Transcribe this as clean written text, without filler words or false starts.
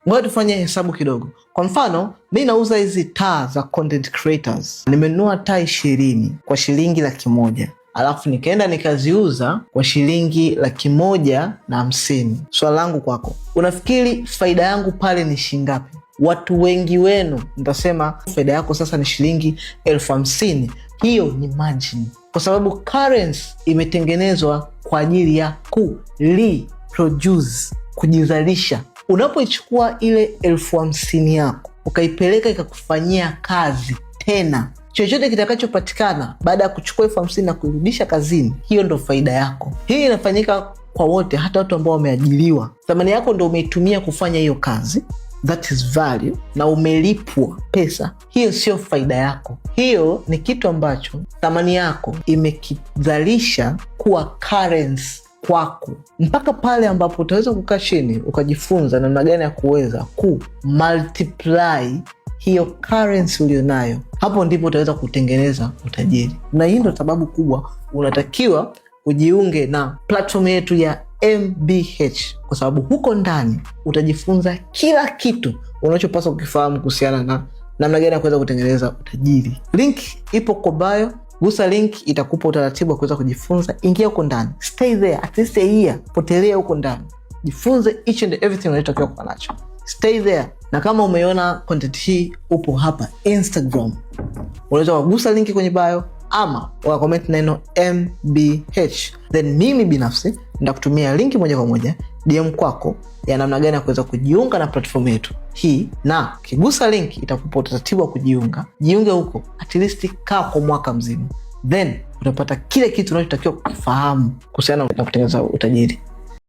Ngoja tufanye hesabu kidogo. Kwa mfano, mimi nauza hizi taa za content creators. Nimenunua taa 20 kwa shilingi 100,000. Alafu nikaenda nikaziuza kwa shilingi 150,000. Swali langu kwako, unafikiri faida yangu pale ni shingapi? Watu wengi wenu mtasema faida yako sasa ni shilingi 50,000. Hiyo ni margin, kwa sababu currency imetengenezwa kwa ajili ya reproduce, kujizalisha. Unapoichukua ile 50,000 yako ukaipeleka ikakufanyia kazi tena, chochote kitakachopatikana baada ya kuchukua 50,000 na kurudisha kazini, hiyo ndo faida yako. Hii inafanyika kwa wote, hata watu ambao wameajiriwa. Thamani yako ndo umeitumia kufanya hiyo kazi, that is value, na umelipwa pesa. Hiyo sio faida yako. Hiyo ni kitu ambacho thamani yako imekizalisha kuwa currency kwako, mpaka pale ambapo utaweza kukaa chini ukajifunza namna gani ya kuweza multiply hiyo currency ulionayo. Hapo ndipo utaweza kutengeneza utajiri. Na hii ndio sababu kubwa unatakiwa ujiunge na platform yetu ya MBH, kwa sababu huko ndani utajifunza kila kitu unachopaswa kukifahamu kuhusiana na namna gani ya kuweza kutengeneza utajiri. Link ipo kwa bio. Gusa link, itakupa utaratibu wa kuweza kujifunza. Ingia huko ndani, stay there at least a year, potelea huko ndani, jifunze each and everything unachotakiwa kuwa nacho. Stay there. Na kama umeona content hii upo hapa Instagram, unaweza kugusa link kwenye bio ama comment neno MBH, then mimi binafsi nitakutumia link moja kwa moja DM kwako ya namna gani ya kuweza kujiunga na platform yetu hii. Na ukigusa link itakupa utaratibu wa kujiunga. Jiunge huko, at least kaa kwa mwaka mzima, then utapata kile kitu unachotakiwa kufahamu kuhusiana na kutengeneza utajiri.